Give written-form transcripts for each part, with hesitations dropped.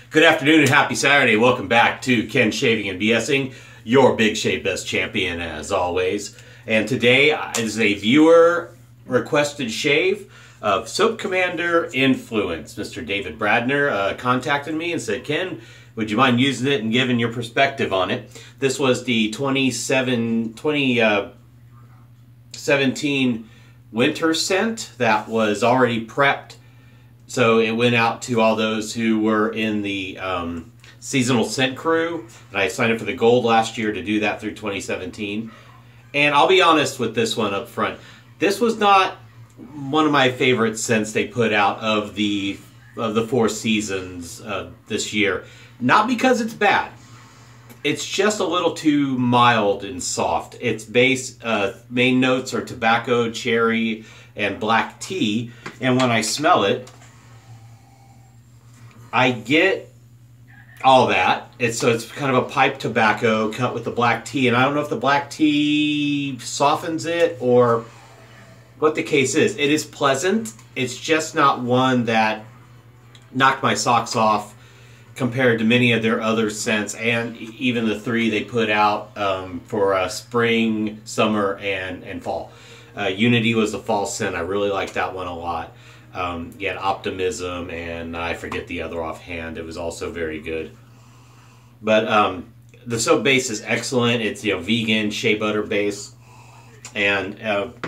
Good afternoon and happy Saturday. Welcome back to Ken Shaving and BSing, your Big Shave Best champion as always. And today is a viewer requested shave of Soap Commander Influence. Mr. David Bradner contacted me and said, Ken, would you mind using it and giving your perspective on it? This was the 2017 winter scent that was already prepped. So it went out to all those who were in the seasonal scent crew. And I signed up for the gold last year to do that through 2017. And I'll be honest with this one up front. This was not one of my favorite scents they put out of the four seasons this year. Not because it's bad. It's just a little too mild and soft. Its base main notes are tobacco, cherry, and black tea. And when I smell it, I get all that. It's kind of a pipe tobacco cut with the black tea, and I don't know if the black tea softens it or what the case is. It is pleasant. It's just not one that knocked my socks off compared to many of their other scents, and even the three they put out for spring, summer, and fall. Unity was the fall scent. I really liked that one a lot. You had Optimism, and I forget the other offhand. It was also very good. But the soap base is excellent. It's vegan shea butter base, and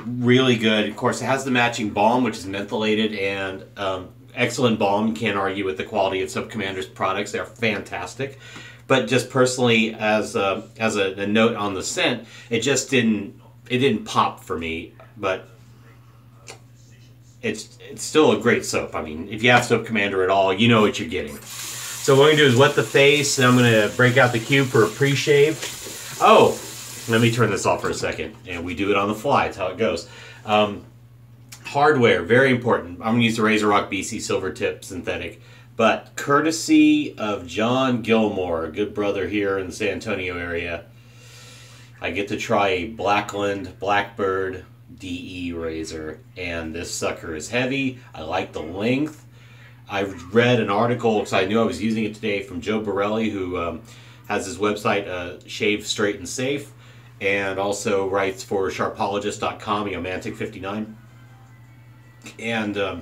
really good. Of course, it has the matching balm, which is mentholated, and excellent balm. You can't argue with the quality of Soap Commander's products. They're fantastic. But just personally, as a note on the scent, it just didn't pop for me. But it's still a great soap. I mean, if you have Soap Commander at all, you know what you're getting. So what I'm going to do is wet the face, and I'm going to break out the cube for a pre-shave. Oh, let me turn this off for a second. And we do it on the fly. That's how it goes. Hardware, very important. I'm going to use the RazorRock BC Silver Tip Synthetic. But courtesy of John Gilmore, a good brother here in the San Antonio area, I get to try a Blackbird DE razor, and this sucker is heavy. I like the length. I read an article because I knew I was using it today from Joe Borelli, who has his website Shave Straight and Safe, and also writes for Sharpologist.com, Mantic59. And I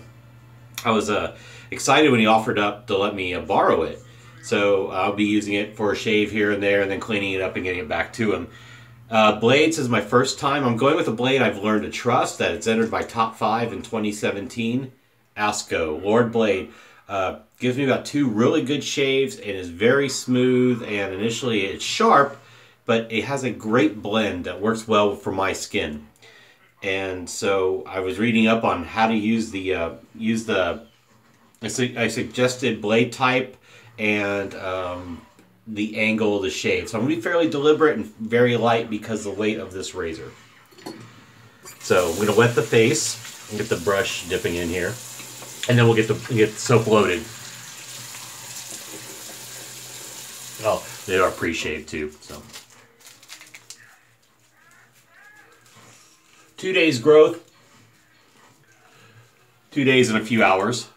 was excited when he offered up to let me borrow it. So I'll be using it for a shave here and there, and then cleaning it up and getting it back to him. Blades is my first time. I'm going with a blade I've learned to trust, that it's entered my top 5 in 2017. Asco Lord Blade gives me about 2 really good shaves, and is very smooth, and initially it's sharp, but it has a great blend that works well for my skin. And so I was reading up on how to use I suggested blade type and the angle of the shave. So I'm going to be fairly deliberate and very light because of the weight of this razor. So I'm going to wet the face and get the brush dipping in here, and then we'll get the soap loaded. Oh, they are pre-shaved too. So 2 days growth, 2 days and a few hours.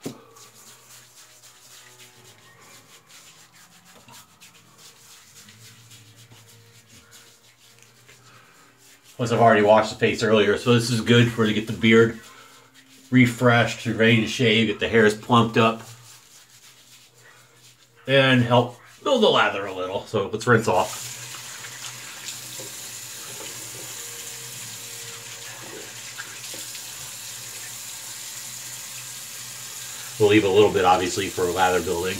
Plus, I've already washed the face earlier, so this is good to get the beard refreshed and ready to shave, get the hairs plumped up, and help build the lather a little. So let's rinse off. We'll leave a little bit, obviously, for lather building.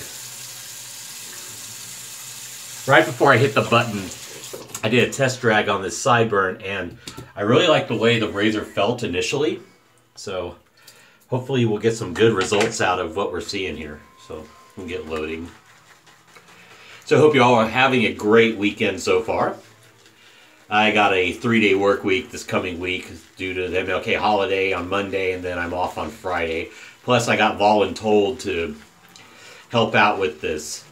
Right before I hit the button, I did a test drag on this sideburn, and I really like the way the razor felt initially. So hopefully we'll get some good results out of what we're seeing here. So we'll get loading. So I hope you all are having a great weekend so far. I got a 3-day work week this coming week due to the MLK holiday on Monday, and then I'm off on Friday. Plus I got voluntold to help out with this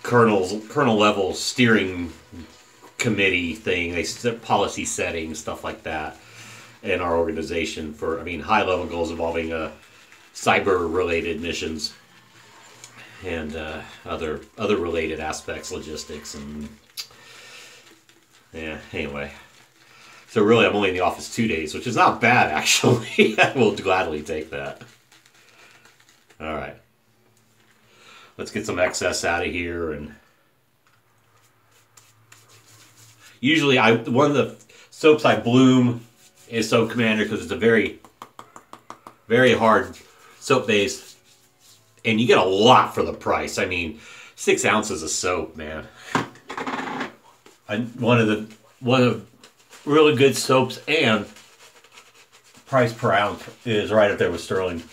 Colonel level steering committee thing. They set policy setting, stuff like that in our organization for, high level goals involving cyber related missions. and other related aspects, logistics, and yeah. Anyway, so really, I'm only in the office 2 days, which is not bad actually. I will gladly take that. All right, let's get some excess out of here. And usually, one of the soaps I bloom is Soap Commander because it's a very, very hard soap base, and you get a lot for the price. I mean, 6 ounces of soap, man. One of really good soaps, and price per ounce is right up there with Sterling.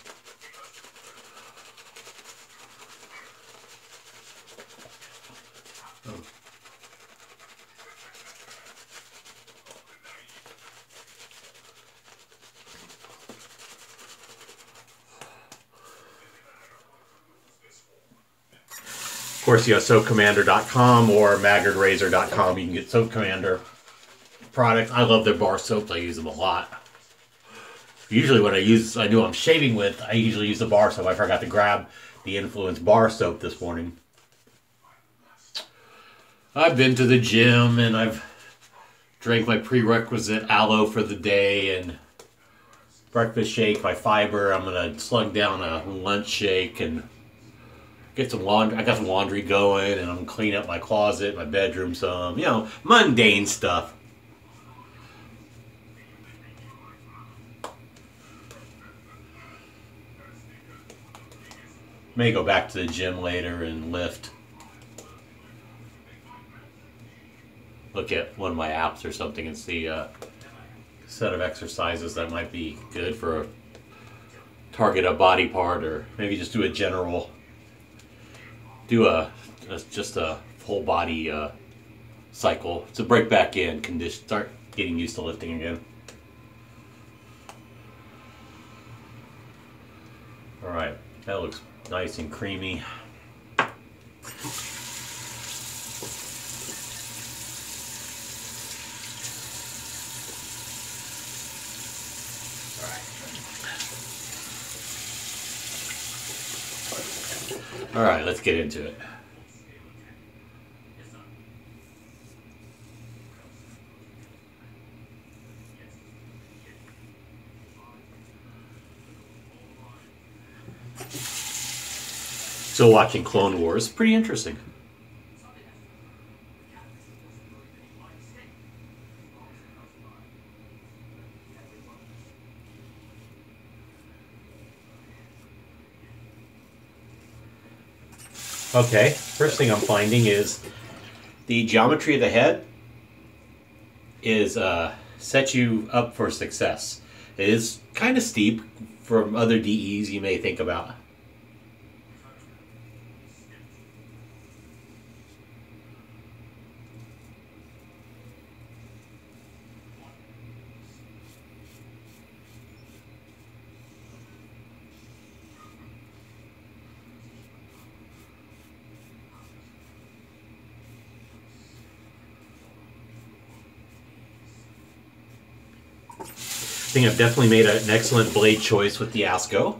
Of course, you have soapcommander.com or maggardrazor.com. You can get Soap Commander products. I love their bar soaps. I use them a lot. Usually when I know I'm shaving with, I usually use the bar soap. I forgot to grab the Influence bar soap this morning. I've been to the gym and I've drank my prerequisite aloe for the day and breakfast shake, my fiber. I'm going to slug down a lunch shake and get some laundry. I got some laundry going, and I'm gonna clean up my closet, my bedroom some, mundane stuff. May go back to the gym later and lift. Look at one of my apps or something and see a set of exercises that might be good for target a body part, or maybe just do a general. Just a full body cycle to break back in, start getting used to lifting again. All right, that looks nice and creamy. All right, let's get into it. Still watching Clone Wars. Pretty interesting. Okay, first thing I'm finding is the geometry of the head is sets you up for success. It is kind of steep from other DEs you may think about. I think I've definitely made an excellent blade choice with the ASCO.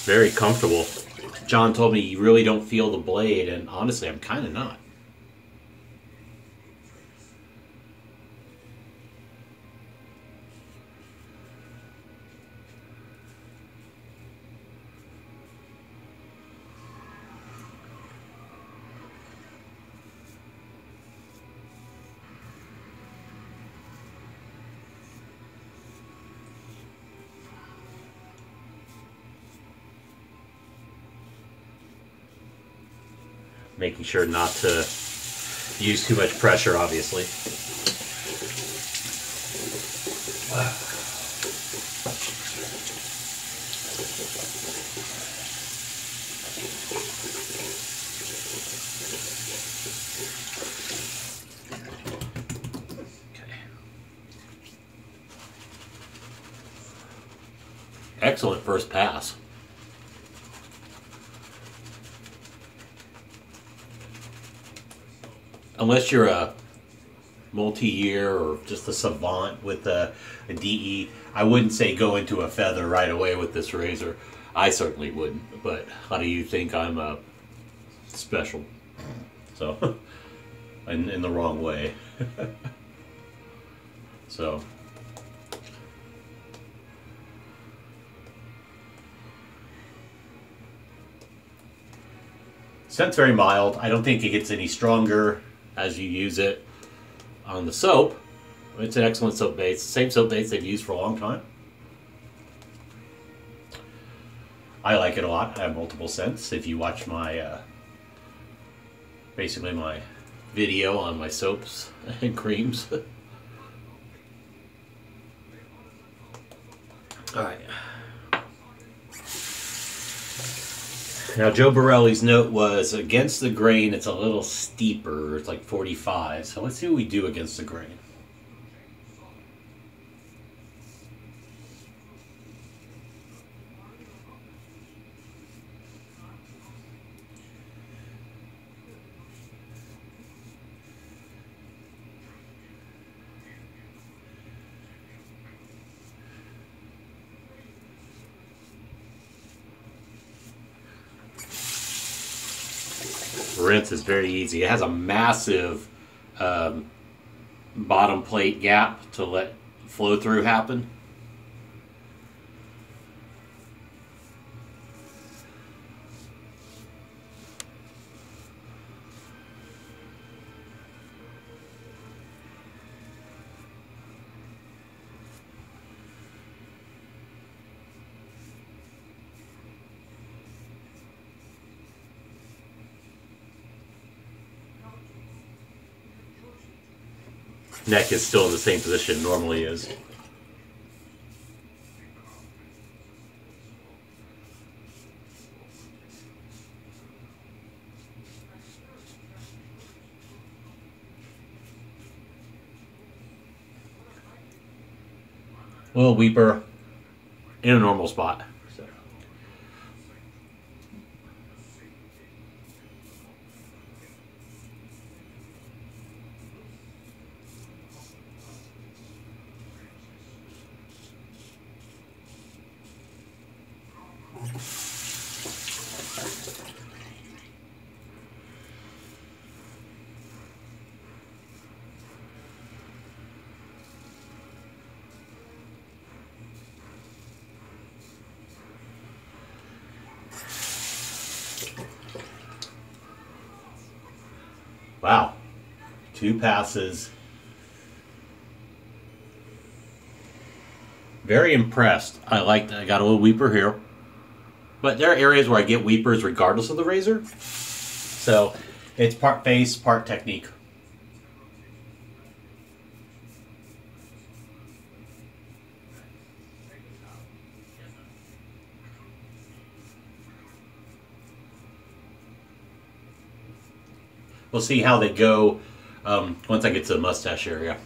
Very comfortable. John told me you really don't feel the blade, and honestly, I'm kind of not. Making sure not to use too much pressure, obviously. Excellent first pass. Unless you're a multi-year or just a savant with a DE, I wouldn't say go into a feather right away with this razor. I certainly wouldn't, but how do you think I'm special? So, in the wrong way. So. Scent's very mild. I don't think it gets any stronger as you use it on the soap. It's an excellent soap base. Same soap base they've used for a long time. I like it a lot. I have multiple scents. If you watch my, basically my video on my soaps and creams. All right. Now, Joe Borelli's note was, against the grain, it's a little steeper. It's like 45. So let's see what we do against the grain. Rinse is very easy. It has a massive bottom plate gap to let flow through happen. Neck is still in the same position it normally is. Little weeper in a normal spot. Wow, 2 passes. Very impressed. I got a little weeper here. But there are areas where I get weepers regardless of the razor. So it's part face, part technique. We'll see how they go once I get to the mustache area.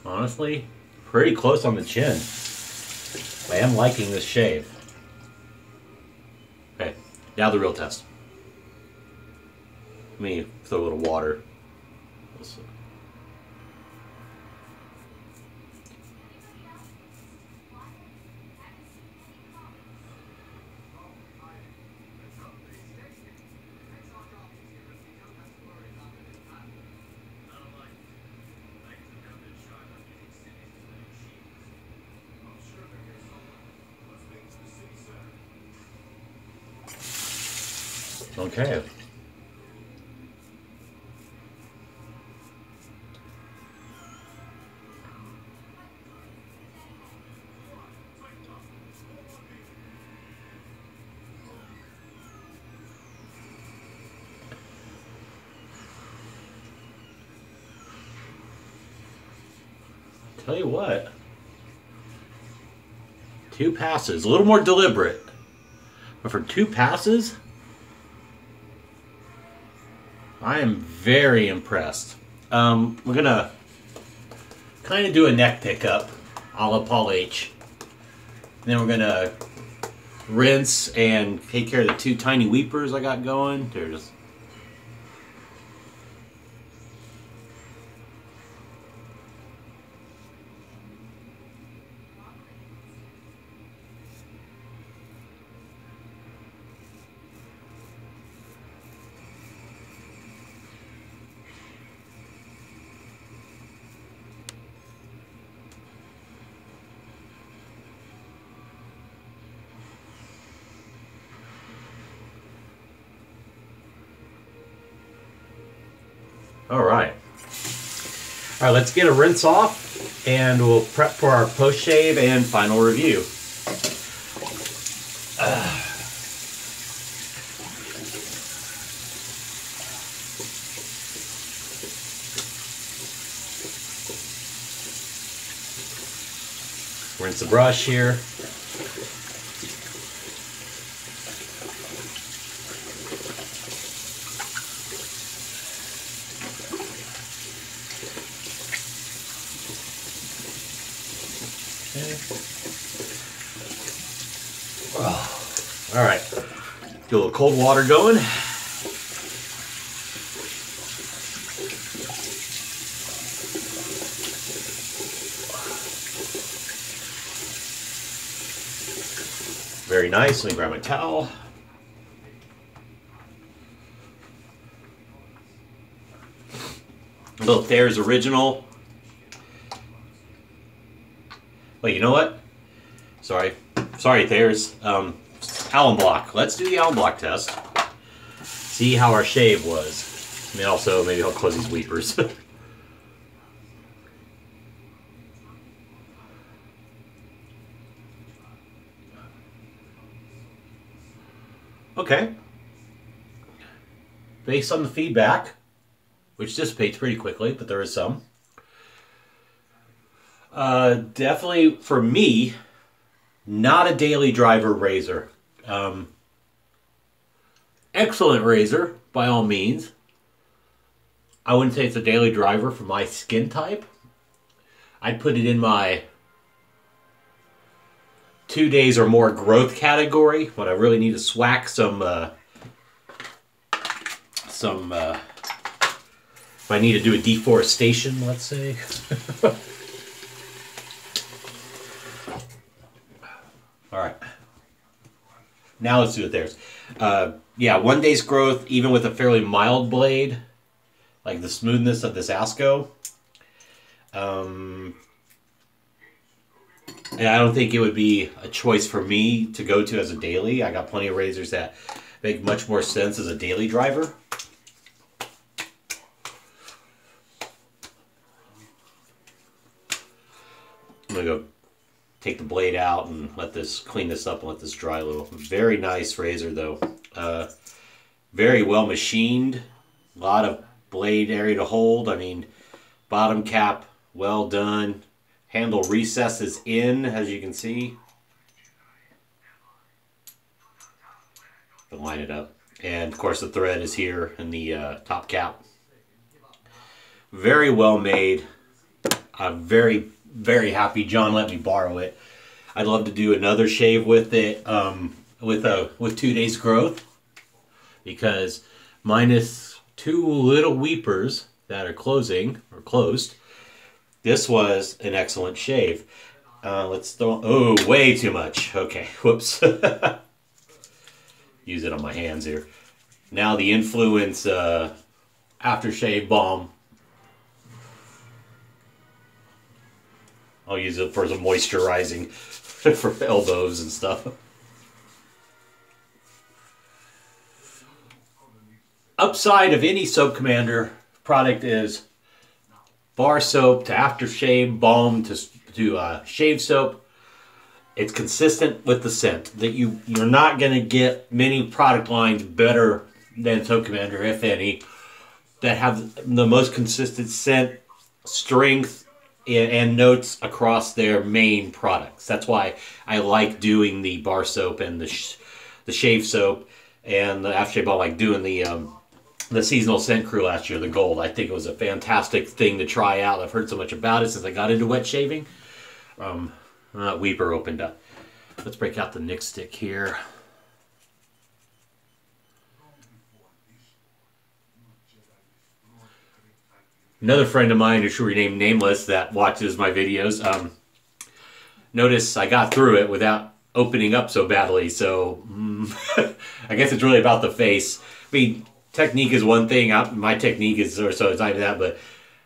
Honestly, pretty close on the chin. I am liking this shave. Okay, now the real test. Let me throw a little water. Okay. Tell you what. 2 passes. A little more deliberate. But for 2 passes, I am very impressed. We're going to kind of do a neck pickup a la Paul H. And then we're going to rinse and take care of the 2 tiny weepers I got going. They're just... All right, let's get a rinse off and we'll prep for our post-shave and final review. Rinse the brush here. Oh, all right, get a little cold water going. Very nice. Let me grab my towel. A little Thayer's Original. Wait, you know what? Sorry, Thayer's. Alum block. Let's do the alum block test. See how our shave was. I mean, also maybe I'll close these weepers. Okay. Based on the feedback, which dissipates pretty quickly, but there is some. Definitely for me, not a daily driver razor. Excellent razor, by all means. I wouldn't say it's a daily driver for my skin type. I'd put it in my 2 days or more growth category when I really need to swack some if I need to do a deforestation, let's say. All right. Now let's do it theirs. Yeah, 1 day's growth, even with a fairly mild blade, like the smoothness of this Asco. And I don't think it would be a choice for me to go to as a daily. I got plenty of razors that make much more sense as a daily driver. I'm gonna go take the blade out and let this clean this up and let this dry a little. Very nice razor though. Very well machined. A lot of blade area to hold. I mean, bottom cap well done. Handle recesses in, as you can see. To line it up. And of course the thread is here in the top cap. Very well made. I'm very, very happy John let me borrow it. I'd love to do another shave with it, with 2 days growth, because minus 2 little weepers that are closing or closed, this was an excellent shave. Let's throw, oh, way too much. Okay, whoops. Use it on my hands here. Now the Influence aftershave balm. I'll use it for some moisturizing for elbows and stuff. Upside of any Soap Commander product is bar soap to aftershave, balm to shave soap. It's consistent with the scent. That you're not going to get many product lines better than Soap Commander, if any, that have the most consistent scent, strength, and notes across their main products. That's why I like doing the bar soap and the shave soap and the aftershave. I like doing the seasonal scent crew last year, the gold. I think it was a fantastic thing to try out. I've heard so much about it since I got into wet shaving. Weeper opened up. Let's break out the Nick stick here. Another friend of mine who should remain nameless that watches my videos, notice I got through it without opening up so badly. So I guess it's really about the face. I mean, technique is one thing. My technique is so it's not that, but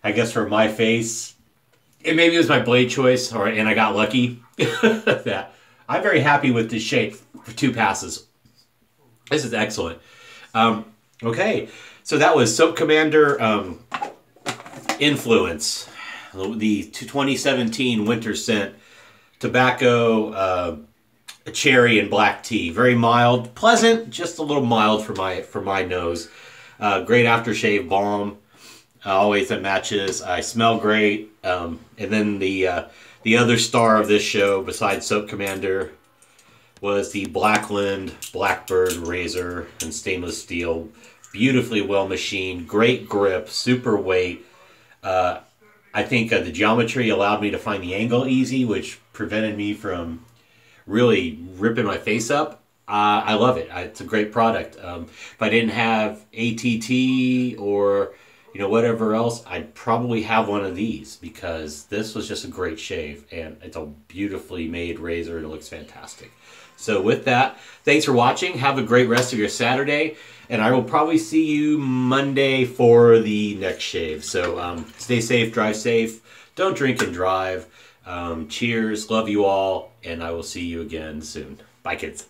I guess for my face, maybe it was my blade choice, and I got lucky. That I'm very happy with this shape for 2 passes. This is excellent. Okay, so that was Soap Commander Influence, the 2017 winter scent, tobacco, cherry, and black tea. Very mild, pleasant, just a little mild for my nose. Great aftershave balm. Always that matches. I smell great. And then the other star of this show, besides Soap Commander, was the Blackbird razor in stainless steel. Beautifully well machined, great grip, super weight. I think the geometry allowed me to find the angle easy, which prevented me from really ripping my face up. I love it. It's a great product. If I didn't have ATT or whatever else, I'd probably have one of these, because this was just a great shave, and it's a beautifully made razor and it looks fantastic. So with that, thanks for watching. Have a great rest of your Saturday, and I will probably see you Monday for the next shave. So stay safe, drive safe, don't drink and drive. Cheers, love you all, and I will see you again soon. Bye, kids.